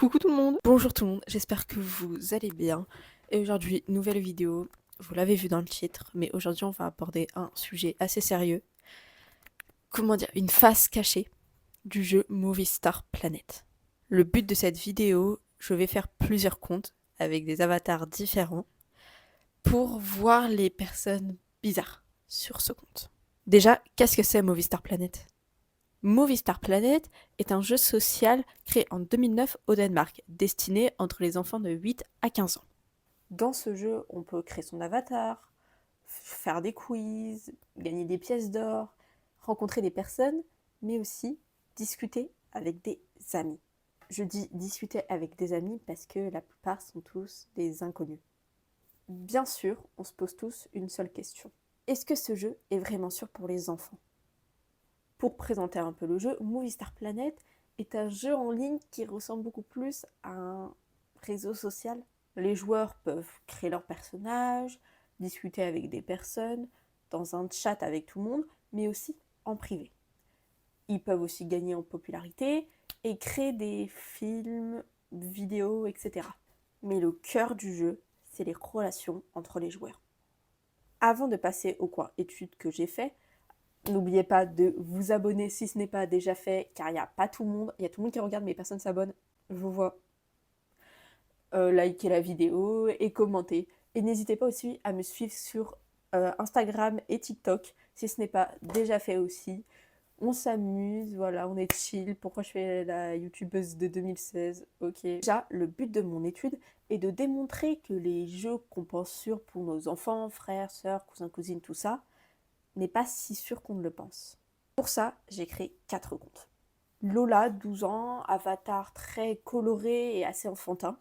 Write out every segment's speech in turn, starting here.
Coucou tout le monde, bonjour tout le monde, j'espère que vous allez bien. Et aujourd'hui, nouvelle vidéo, vous l'avez vu dans le titre, mais aujourd'hui on va aborder un sujet assez sérieux. Comment dire, une face cachée du jeu Movie Star Planet. Le but de cette vidéo, je vais faire plusieurs comptes avec des avatars différents pour voir les personnes bizarres sur ce compte. Déjà, qu'est-ce que c'est Movie Star Planet ? Movie Star Planet est un jeu social créé en 2009 au Danemark, destiné entre les enfants de 8 à 15 ans. Dans ce jeu, on peut créer son avatar, faire des quiz, gagner des pièces d'or, rencontrer des personnes, mais aussi discuter avec des amis. Je dis discuter avec des amis parce que la plupart sont tous des inconnus. Bien sûr, on se pose tous une seule question. Est-ce que ce jeu est vraiment sûr pour les enfants ? Pour présenter un peu le jeu, Movie Star Planet est un jeu en ligne qui ressemble beaucoup plus à un réseau social. Les joueurs peuvent créer leur personnage, discuter avec des personnes, dans un chat avec tout le monde, mais aussi en privé. Ils peuvent aussi gagner en popularité et créer des films, vidéos, etc. Mais le cœur du jeu, c'est les relations entre les joueurs. Avant de passer au coin études que j'ai fait, n'oubliez pas de vous abonner si ce n'est pas déjà fait, car il n'y a pas tout le monde. Il y a tout le monde qui regarde, mais personne ne s'abonne. Je vous vois. Likez la vidéo et commentez. Et n'hésitez pas aussi à me suivre sur Instagram et TikTok, si ce n'est pas déjà fait aussi. On s'amuse, voilà, on est chill. Pourquoi je fais la youtubeuse de 2016 ? Ok. Déjà, le but de mon étude est de démontrer que les jeux qu'on pense sûrs pour nos enfants, frères, sœurs, cousins, cousines, tout ça, n'est pas si sûr qu'on ne le pense. Pour ça, j'ai créé 4 comptes. Lola, 12 ans, avatar très coloré et assez enfantin.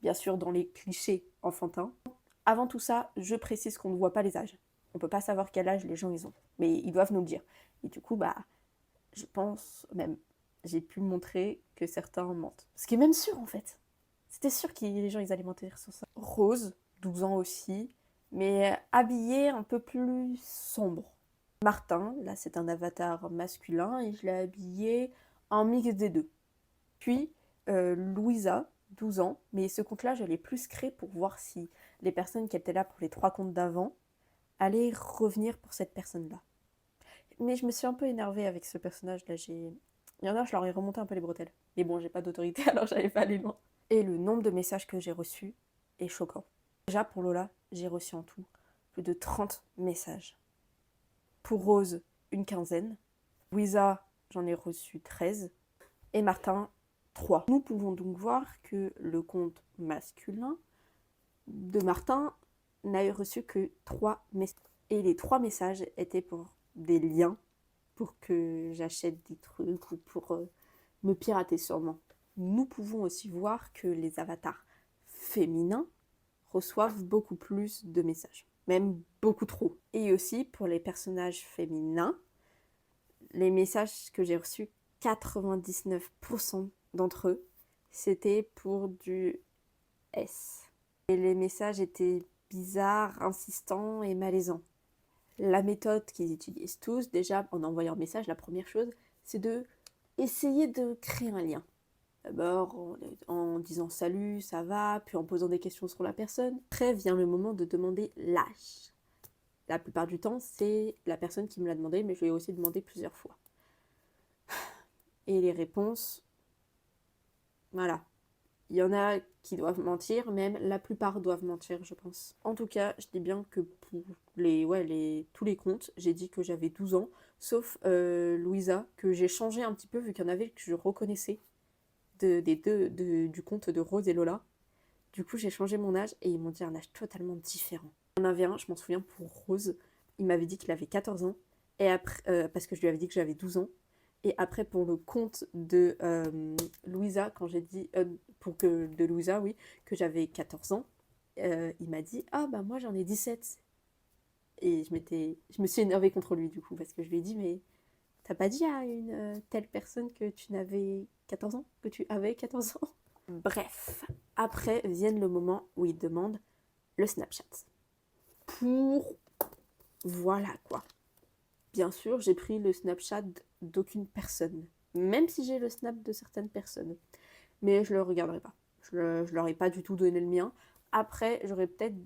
Bien sûr, dans les clichés enfantins. Avant tout ça, je précise qu'on ne voit pas les âges. On ne peut pas savoir quel âge les gens ils ont. Mais ils doivent nous le dire. Et du coup, je pense même, j'ai pu montrer que certains mentent. Ce qui est même sûr en fait. C'était sûr que les gens ils allaient mentir sur ça. Rose, 12 ans aussi, mais habillé un peu plus sombre. Martin, là c'est un avatar masculin et je l'ai habillé en mix des deux. Puis Louisa, 12 ans, mais ce compte-là je l'ai plus créé pour voir si les personnes qui étaient là pour les 3 comptes d'avant allaient revenir pour cette personne-là. Mais je me suis un peu énervée avec ce personnage-là. Il y en a, je leur ai remonté un peu les bretelles. Mais bon, j'ai pas d'autorité, alors j'allais pas aller loin. Et le nombre de messages que j'ai reçus est choquant. Déjà, pour Lola, j'ai reçu en tout plus de 30 messages. Pour Rose, une quinzaine. Louisa, j'en ai reçu 13. Et Martin, 3. Nous pouvons donc voir que le compte masculin de Martin n'a reçu que 3 messages. Et les 3 messages étaient pour des liens pour que j'achète des trucs ou pour me pirater sûrement. Nous pouvons aussi voir que les avatars féminins reçoivent beaucoup plus de messages, même beaucoup trop. Et aussi pour les personnages féminins, les messages que j'ai reçus, 99% d'entre eux, c'était pour du S. Et les messages étaient bizarres, insistants et malaisants. La méthode qu'ils utilisent tous, déjà en envoyant un message, la première chose, c'est de essayer de créer un lien. D'abord en disant salut, ça va, puis en posant des questions sur la personne. Après vient le moment de demander l'âge. La plupart du temps, c'est la personne qui me l'a demandé, mais je lui ai aussi demandé plusieurs fois. Et les réponses, voilà. Il y en a qui doivent mentir, même la plupart doivent mentir, je pense. En tout cas, je dis bien que pour tous les comptes, j'ai dit que j'avais 12 ans, sauf Louisa, que j'ai changé un petit peu vu qu'il y en avait que je reconnaissais du compte de Rose et Lola. Du coup, j'ai changé mon âge et ils m'ont dit un âge totalement différent. Il y en avait un, je m'en souviens, pour Rose, il m'avait dit qu'il avait 14 ans, et après, parce que je lui avais dit que j'avais 12 ans. Et après, pour le compte de Louisa, quand j'ai dit, de Louisa, oui, que j'avais 14 ans, il m'a dit, ah bah moi j'en ai 17. Et je me suis énervée contre lui du coup, parce que je lui ai dit, mais t'as pas dit à une telle personne que tu n'avais 14 ans, que tu avais 14 ans? Bref, après vient le moment où il demande le Snapchat. Pour... Voilà quoi. Bien sûr, j'ai pris le Snapchat d'aucune personne, même si j'ai le Snap de certaines personnes. mais je le regarderai pas. Je leur ai pas du tout donné le mien. Après, j'aurais peut-être,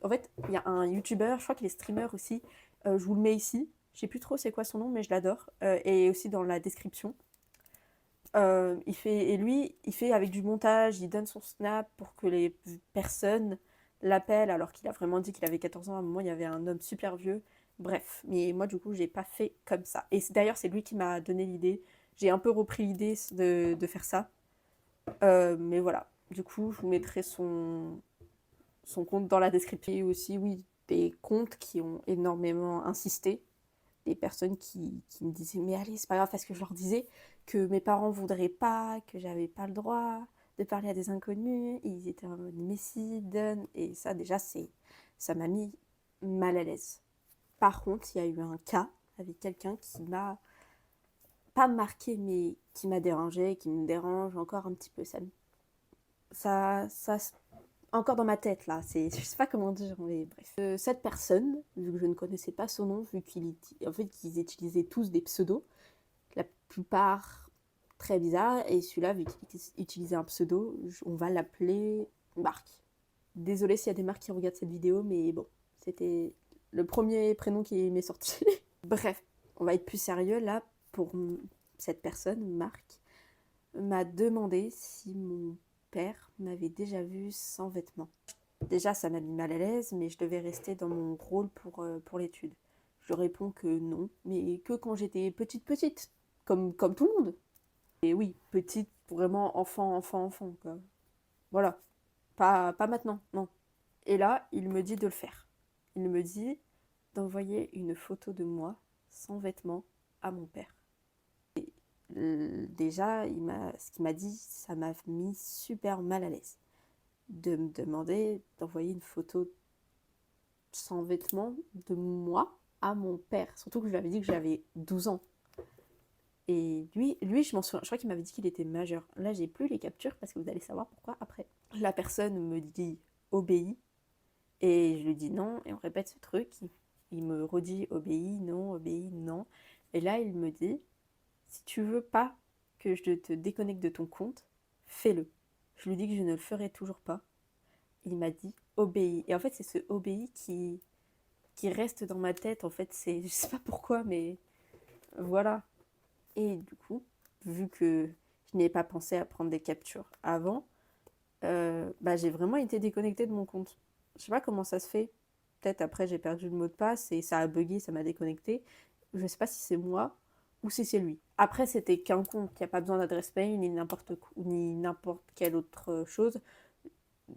en fait, il y a un youtubeur, je crois qu'il est streamer aussi, je vous le mets ici, je sais plus trop c'est quoi son nom, mais je l'adore, et aussi dans la description. Il fait avec du montage, il donne son snap pour que les personnes l'appellent, alors qu'il a vraiment dit qu'il avait 14 ans. À un moment, il y avait un homme super vieux. Bref, mais moi, du coup, j'ai pas fait comme ça. Et d'ailleurs, c'est lui qui m'a donné l'idée. J'ai un peu repris l'idée de faire ça. Mais voilà, du coup, je vous mettrai son compte dans la description. Et aussi, oui, des comptes qui ont énormément insisté, des personnes qui me disaient mais allez c'est pas grave, parce que je leur disais que mes parents voudraient pas, que j'avais pas le droit de parler à des inconnus, et ils étaient en mode mais si, donne, et ça déjà ça m'a mis mal à l'aise. Par contre, il y a eu un cas avec quelqu'un qui m'a pas marqué, mais qui m'a dérangé, qui me dérange encore un petit peu. Ça encore dans ma tête là, je sais pas comment dire, mais bref. Cette personne, vu que je ne connaissais pas son nom, vu en fait qu'ils utilisaient tous des pseudos, la plupart très bizarres, et celui-là, vu qu'il utilisait un pseudo, on va l'appeler Marc. Désolée s'il y a des marques qui regardent cette vidéo, mais bon, c'était le premier prénom qui m'est sorti. Bref, on va être plus sérieux là. Pour cette personne, Marc, m'a demandé si mon père m'avait déjà vu sans vêtements. Déjà, ça m'a mis mal à l'aise, mais je devais rester dans mon rôle pour l'étude. Je réponds que non, mais que quand j'étais petite, comme tout le monde. Et oui, petite, vraiment enfant, quoi. Voilà, pas maintenant, non. Et là, il me dit de le faire. Il me dit d'envoyer une photo de moi sans vêtements à mon père. Déjà, ce qu'il m'a dit, ça m'a mis super mal à l'aise. De me demander d'envoyer une photo sans vêtements de moi à mon père. Surtout que je lui avais dit que j'avais 12 ans. Et lui je m'en souviens, je crois qu'il m'avait dit qu'il était majeur. Là, j'ai plus les captures parce que vous allez savoir pourquoi après. La personne me dit obéis, et je lui dis non, et on répète ce truc. Il me redit obéis, non. Et là, il me dit si tu veux pas que je te déconnecte de ton compte, fais-le. Je lui dis que je ne le ferai toujours pas. Il m'a dit obéis. Et en fait, c'est ce obéis qui reste dans ma tête. En fait, je sais pas pourquoi, mais voilà. Et du coup, vu que je n'ai pas pensé à prendre des captures avant, j'ai vraiment été déconnectée de mon compte. Je sais pas comment ça se fait. Peut-être après j'ai perdu le mot de passe et ça a bugué, ça m'a déconnecté. Je sais pas si c'est moi ou si c'est lui. Après, c'était qu'un compte, il n'y a pas besoin d'adresse mail ni n'importe quelle autre chose.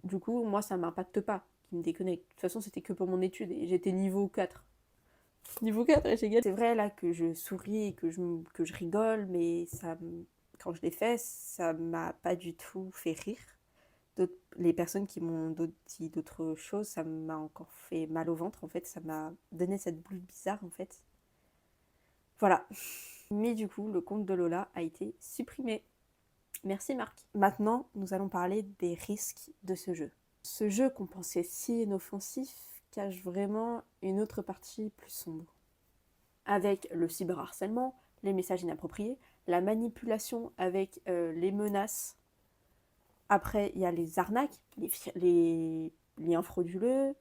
Du coup, moi, ça m'impacte pas qu'il me déconnecte. De toute façon, c'était que pour mon étude et j'étais niveau 4. Niveau 4 et j'ai gagné. C'est vrai là que je souris et que je rigole, mais quand je l'ai fait, ça m'a pas du tout fait rire. Les personnes qui m'ont dit d'autres choses, ça m'a encore fait mal au ventre en fait. Ça m'a donné cette boule bizarre en fait. Voilà. Mais du coup, le compte de Lola a été supprimé. Merci Marc. Maintenant, nous allons parler des risques de ce jeu. Ce jeu qu'on pensait si inoffensif cache vraiment une autre partie plus sombre. Avec le cyberharcèlement, les messages inappropriés, la manipulation avec les menaces. Après, il y a les arnaques, les liens frauduleux,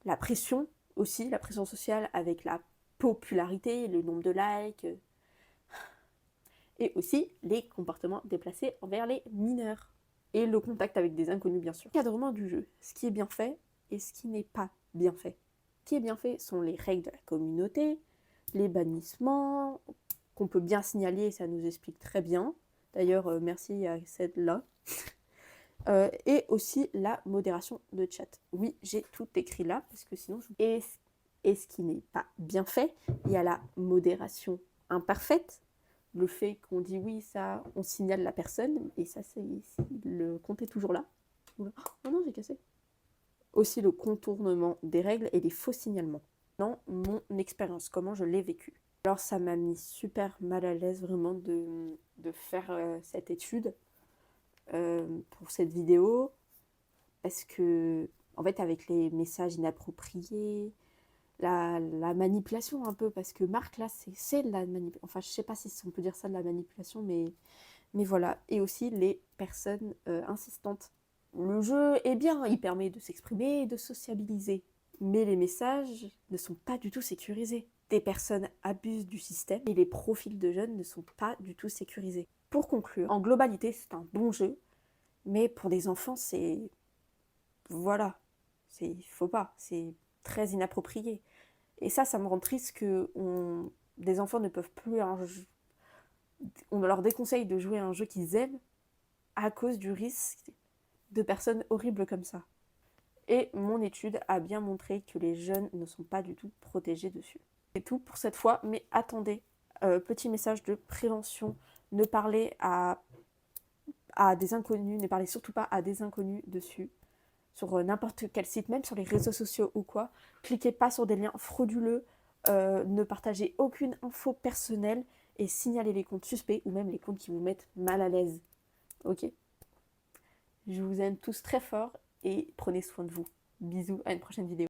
la pression aussi, la pression sociale avec la popularité, le nombre de likes, et aussi les comportements déplacés envers les mineurs. Et le contact avec des inconnus, bien sûr. Cadrement du jeu, ce qui est bien fait et ce qui n'est pas bien fait. Ce qui est bien fait sont les règles de la communauté, les bannissements, qu'on peut bien signaler, ça nous explique très bien. D'ailleurs, merci à celle-là. Et aussi la modération de chat. Oui, j'ai tout écrit là, parce que sinon... Et ce qui n'est pas bien fait, il y a la modération imparfaite, le fait qu'on dit oui, ça, on signale la personne, et ça, le compte est toujours là. Oh non, j'ai cassé. Aussi le contournement des règles et les faux signalements. Dans mon expérience, comment je l'ai vécu. Alors ça m'a mis super mal à l'aise vraiment de faire cette étude pour cette vidéo, parce que, en fait, avec les messages inappropriés, la manipulation un peu, parce que Marc, là, c'est de la manipulation. Enfin, je sais pas si on peut dire ça de la manipulation, mais Mais voilà, et aussi les personnes insistantes. Le jeu est bien, il permet de s'exprimer et de sociabiliser. Mais les messages ne sont pas du tout sécurisés. Des personnes abusent du système et les profils de jeunes ne sont pas du tout sécurisés. Pour conclure, en globalité, c'est un bon jeu, mais pour des enfants, c'est... Voilà, faut pas, c'est très inapproprié. Et ça me rend triste que des enfants ne peuvent plus... On leur déconseille de jouer à un jeu qu'ils aiment à cause du risque de personnes horribles comme ça. Et mon étude a bien montré que les jeunes ne sont pas du tout protégés dessus. C'est tout pour cette fois, mais attendez, petit message de prévention, ne parlez à des inconnus, ne parlez surtout pas à des inconnus dessus, sur n'importe quel site, même sur les réseaux sociaux ou quoi. Cliquez pas sur des liens frauduleux, ne partagez aucune info personnelle et signalez les comptes suspects ou même les comptes qui vous mettent mal à l'aise. Ok ? Je vous aime tous très fort et prenez soin de vous. Bisous, à une prochaine vidéo.